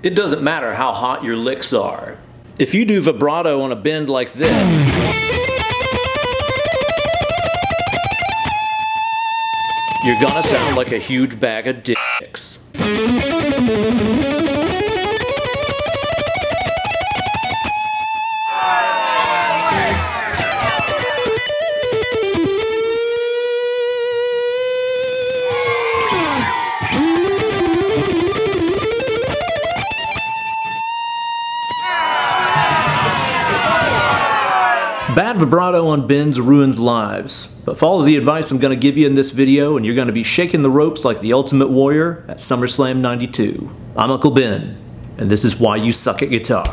It doesn't matter how hot your licks are. If you do vibrato on a bend like this, you're gonna sound like a huge bag of dicks. Bad vibrato on bends ruins lives, but follow the advice I'm going to give you in this video and you're going to be shaking the ropes like the Ultimate Warrior at SummerSlam 92. I'm Uncle Ben, and this is why you suck at guitar.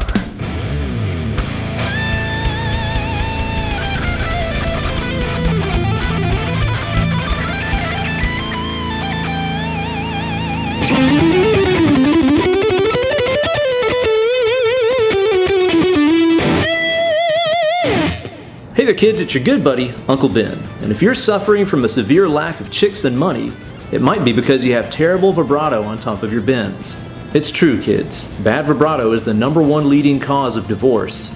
Hey there kids, it's your good buddy, Uncle Ben. And if you're suffering from a severe lack of chicks and money, it might be because you have terrible vibrato on top of your bends. It's true kids, bad vibrato is the #1 leading cause of divorce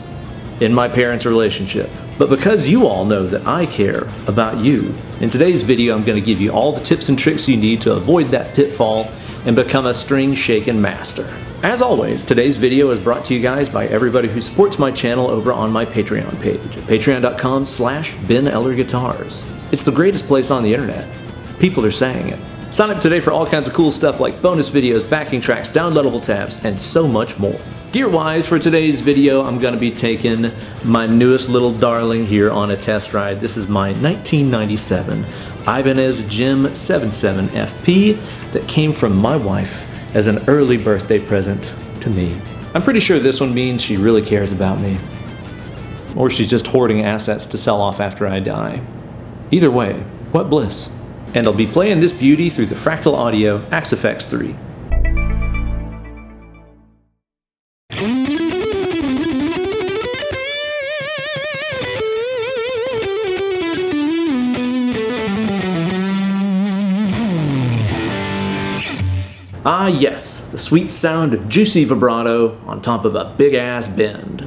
in my parents' relationship. But because you all know that I care about you, in today's video I'm going to give you all the tips and tricks you need to avoid that pitfall and become a string shaking master. As always, today's video is brought to you guys by everybody who supports my channel over on my Patreon page at patreon.com/Ben Eller Guitars. It's the greatest place on the internet. People are saying it. Sign up today for all kinds of cool stuff like bonus videos, backing tracks, downloadable tabs, and so much more. Gear-wise, for today's video, I'm going to be taking my newest little darling here on a test ride. This is my 1997 Ibanez JemFP-77 FP that came from my wife as an early birthday present to me. I'm pretty sure this one means she really cares about me. Or she's just hoarding assets to sell off after I die. Either way, what bliss. And I'll be playing this beauty through the Fractal Audio Axe-Fx 3. Ah yes, the sweet sound of juicy vibrato on top of a big-ass bend.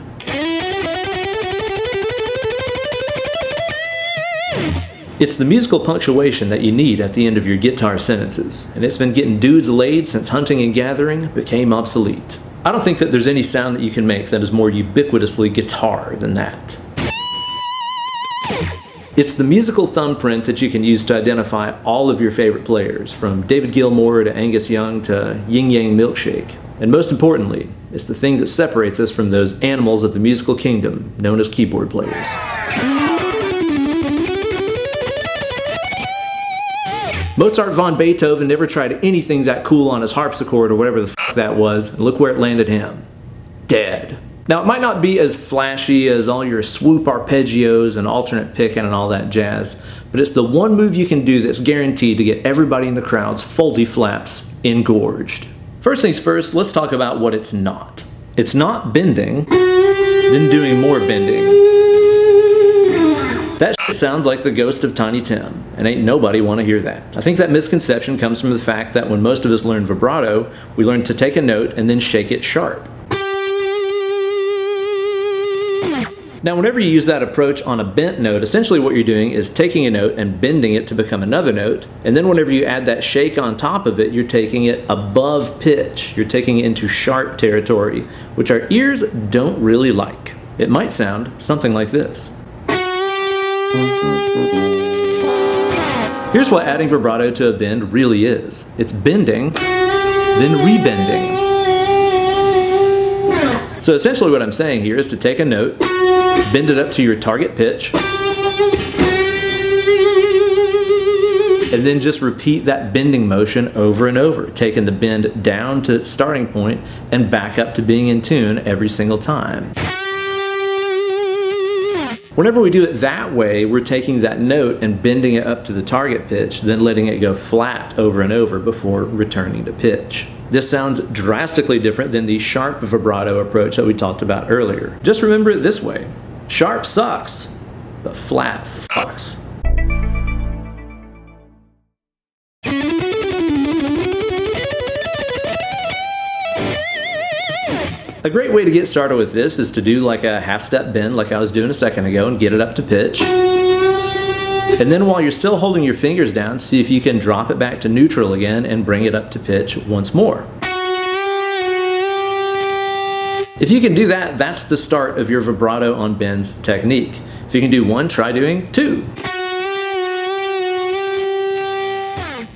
It's the musical punctuation that you need at the end of your guitar sentences, and it's been getting dudes laid since hunting and gathering became obsolete. I don't think that there's any sound that you can make that is more ubiquitously guitar than that. It's the musical thumbprint that you can use to identify all of your favorite players, from David Gilmour to Angus Young to Yin Yang Milkshake. And most importantly, it's the thing that separates us from those animals of the musical kingdom known as keyboard players. Mozart von Beethoven never tried anything that cool on his harpsichord or whatever the f that was, and look where it landed him. Dead. Now, it might not be as flashy as all your swoop arpeggios and alternate picking and all that jazz, but it's the one move you can do that's guaranteed to get everybody in the crowd's foldy flaps engorged. First things first, let's talk about what it's not. It's not bending, then doing more bending. That shit sounds like the ghost of Tiny Tim, and ain't nobody want to hear that. I think that misconception comes from the fact that when most of us learn vibrato, we learn to take a note and then shake it sharp. Now, whenever you use that approach on a bent note, essentially what you're doing is taking a note and bending it to become another note, and then whenever you add that shake on top of it, you're taking it above pitch. You're taking it into sharp territory, which our ears don't really like. It might sound something like this. Here's what adding vibrato to a bend really is. It's bending, then rebending. So essentially what I'm saying here is to take a note, bend it up to your target pitch, and then just repeat that bending motion over and over, taking the bend down to its starting point and back up to being in tune every single time. Whenever we do it that way, we're taking that note and bending it up to the target pitch, then letting it go flat over and over before returning to pitch. This sounds drastically different than the sharp vibrato approach that we talked about earlier. Just remember it this way: sharp sucks, but flat fucks. A great way to get started with this is to do like a half-step bend like I was doing a second ago and get it up to pitch. And then while you're still holding your fingers down, see if you can drop it back to neutral again and bring it up to pitch once more. If you can do that, that's the start of your vibrato on bends technique. If you can do one, try doing two.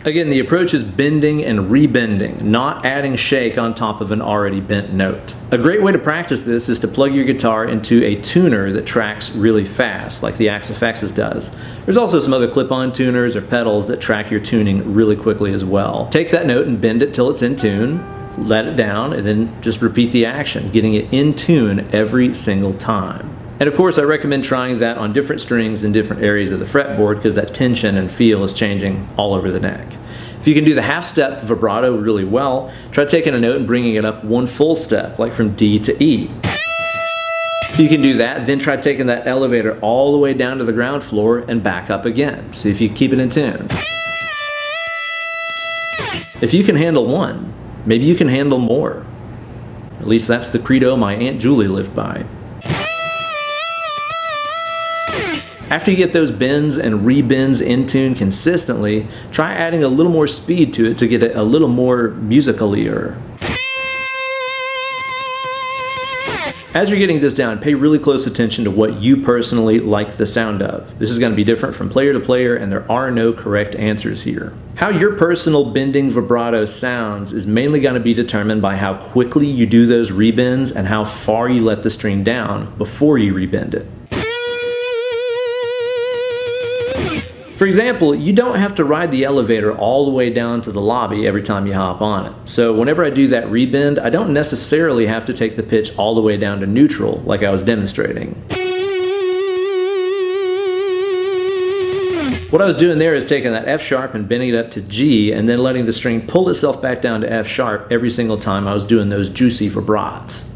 Again, the approach is bending and rebending, not adding shake on top of an already bent note. A great way to practice this is to plug your guitar into a tuner that tracks really fast, like the Axe-Fx's does. There's also some other clip-on tuners or pedals that track your tuning really quickly as well. Take that note and bend it till it's in tune, let it down, and then just repeat the action, getting it in tune every single time. And of course, I recommend trying that on different strings in different areas of the fretboard because that tension and feel is changing all over the neck. If you can do the half-step vibrato really well, try taking a note and bringing it up one full step, like from D to E. If you can do that, then try taking that elevator all the way down to the ground floor and back up again. See if you keep it in tune. If you can handle one, maybe you can handle more. At least that's the credo my Aunt Julie lived by. After you get those bends and rebends in tune consistently, try adding a little more speed to it to get it a little more musical-y. As you're getting this down, pay really close attention to what you personally like the sound of. This is going to be different from player to player, and there are no correct answers here. How your personal bending vibrato sounds is mainly going to be determined by how quickly you do those rebends and how far you let the string down before you rebend it. For example, you don't have to ride the elevator all the way down to the lobby every time you hop on it. So whenever I do that rebend, I don't necessarily have to take the pitch all the way down to neutral like I was demonstrating. What I was doing there is taking that F sharp and bending it up to G and then letting the string pull itself back down to F sharp every single time I was doing those juicy vibrats.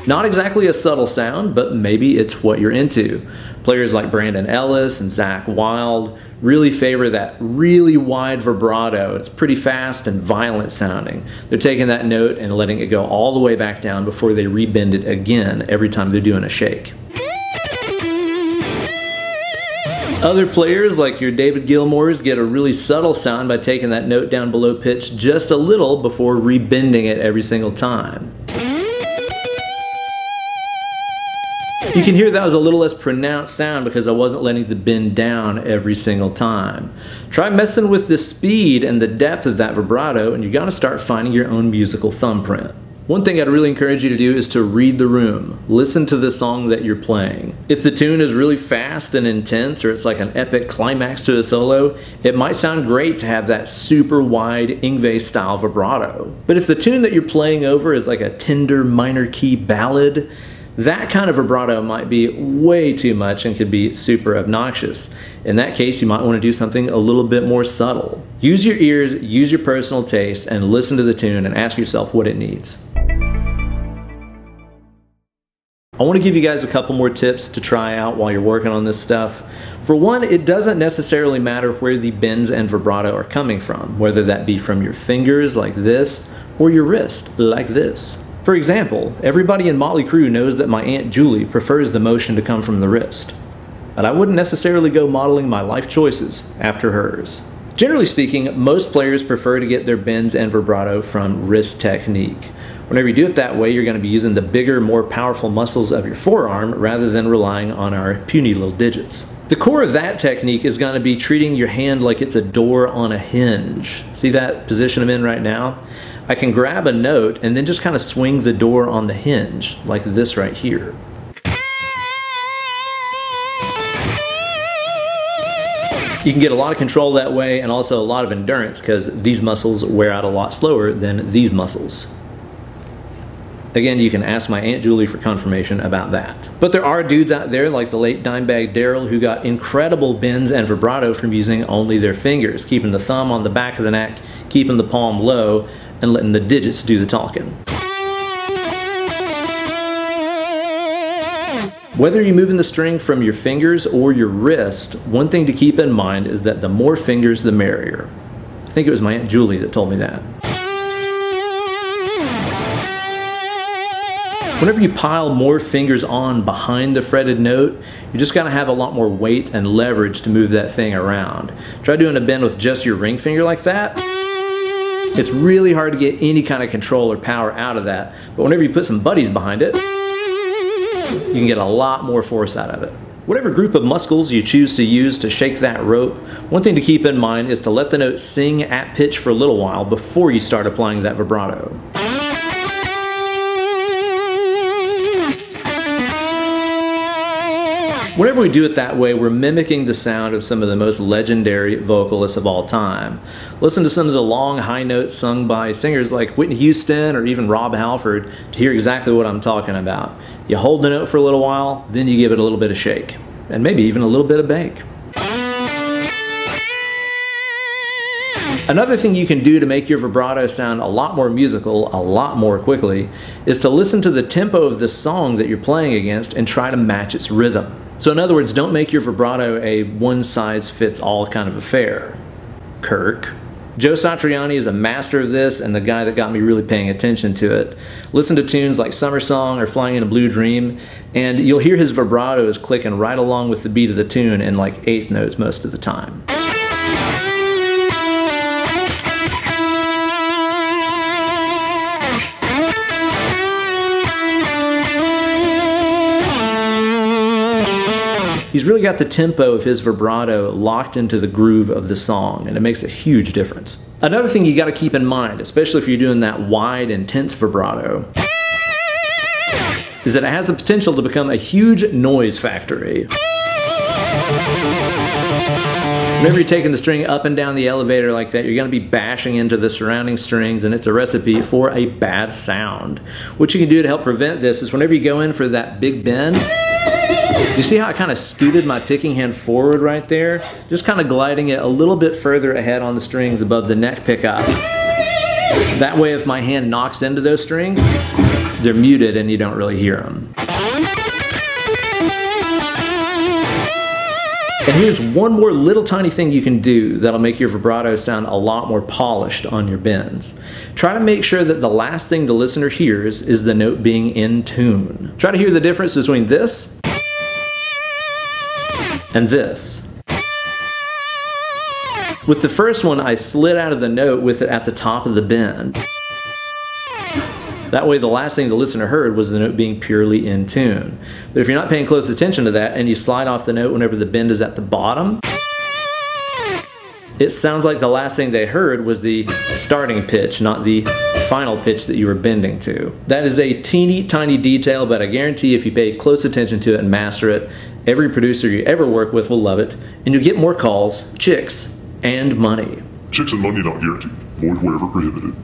Not exactly a subtle sound, but maybe it's what you're into. Players like Brandon Ellis and Zach Wild really favor that really wide vibrato. It's pretty fast and violent sounding. They're taking that note and letting it go all the way back down before they rebend it again every time they're doing a shake. Other players like your David Gilmours get a really subtle sound by taking that note down below pitch just a little before rebending it every single time. You can hear that was a little less pronounced sound because I wasn't letting the bend down every single time. Try messing with the speed and the depth of that vibrato and you're going to start finding your own musical thumbprint. One thing I'd really encourage you to do is to read the room. Listen to the song that you're playing. If the tune is really fast and intense or it's like an epic climax to a solo, it might sound great to have that super wide Yngwie style vibrato. But if the tune that you're playing over is like a tender minor key ballad, that kind of vibrato might be way too much and could be super obnoxious. In that case, you might want to do something a little bit more subtle. Use your ears, use your personal taste, and listen to the tune and ask yourself what it needs. I want to give you guys a couple more tips to try out while you're working on this stuff. For one, it doesn't necessarily matter where the bends and vibrato are coming from, whether that be from your fingers like this or your wrist like this. For example, everybody in Motley Crue knows that my Aunt Julie prefers the motion to come from the wrist, but I wouldn't necessarily go modeling my life choices after hers. Generally speaking, most players prefer to get their bends and vibrato from wrist technique. Whenever you do it that way, you're going to be using the bigger, more powerful muscles of your forearm rather than relying on our puny little digits. The core of that technique is going to be treating your hand like it's a door on a hinge. See that position I'm in right now? I can grab a note and then just kind of swing the door on the hinge, like this right here. You can get a lot of control that way and also a lot of endurance because these muscles wear out a lot slower than these muscles. Again, you can ask my Aunt Julie for confirmation about that. But there are dudes out there like the late Dimebag Darrell who got incredible bends and vibrato from using only their fingers, keeping the thumb on the back of the neck, keeping the palm low, and letting the digits do the talking. Whether you're moving the string from your fingers or your wrist, one thing to keep in mind is that the more fingers, the merrier. I think it was my Aunt Julie that told me that. Whenever you pile more fingers on behind the fretted note, you're just gonna have a lot more weight and leverage to move that thing around. Try doing a bend with just your ring finger like that. It's really hard to get any kind of control or power out of that, but whenever you put some buddies behind it, you can get a lot more force out of it. Whatever group of muscles you choose to use to shake that rope, one thing to keep in mind is to let the note sing at pitch for a little while before you start applying that vibrato. Whenever we do it that way, we're mimicking the sound of some of the most legendary vocalists of all time. Listen to some of the long high notes sung by singers like Whitney Houston or even Rob Halford to hear exactly what I'm talking about. You hold the note for a little while, then you give it a little bit of shake, and maybe even a little bit of bake. Another thing you can do to make your vibrato sound a lot more musical, a lot more quickly, is to listen to the tempo of the song that you're playing against and try to match its rhythm. So in other words, don't make your vibrato a one-size-fits-all kind of affair. Kirk. Joe Satriani is a master of this and the guy that got me really paying attention to it. Listen to tunes like Summer Song or Flying in a Blue Dream, and you'll hear his vibrato is clicking right along with the beat of the tune in like eighth notes most of the time. He's really got the tempo of his vibrato locked into the groove of the song, and it makes a huge difference. Another thing you got to keep in mind, especially if you're doing that wide, intense vibrato, is that it has the potential to become a huge noise factory. Whenever you're taking the string up and down the elevator like that, you're going to be bashing into the surrounding strings, and it's a recipe for a bad sound. What you can do to help prevent this is whenever you go in for that big bend, you see how I kind of scooted my picking hand forward right there? Just kind of gliding it a little bit further ahead on the strings above the neck pickup. That way if my hand knocks into those strings, they're muted and you don't really hear them. And here's one more little tiny thing you can do that'll make your vibrato sound a lot more polished on your bends. Try to make sure that the last thing the listener hears is the note being in tune. Try to hear the difference between this and this. With the first one, I slid out of the note with it at the top of the bend. That way the last thing the listener heard was the note being purely in tune. But if you're not paying close attention to that and you slide off the note whenever the bend is at the bottom, it sounds like the last thing they heard was the starting pitch, not the final pitch that you were bending to. That is a teeny tiny detail, but I guarantee if you pay close attention to it and master it, every producer you ever work with will love it, and you'll get more calls, chicks, and money. Chicks and money not guaranteed. Void wherever prohibited.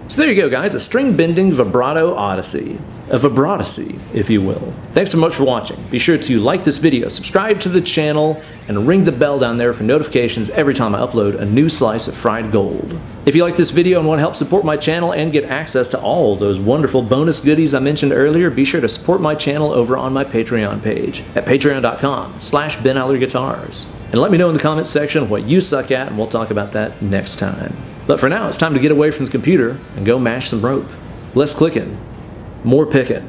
So there you go, guys, a string bending vibrato odyssey. A vibratocy, if you will. Thanks so much for watching. Be sure to like this video, subscribe to the channel, and ring the bell down there for notifications every time I upload a new slice of fried gold. If you like this video and want to help support my channel and get access to all those wonderful bonus goodies I mentioned earlier, be sure to support my channel over on my Patreon page at patreon.com/BenEllerGuitars. And let me know in the comments section what you suck at, and we'll talk about that next time. But for now, it's time to get away from the computer and go mash some rope. Less clicking, more picking.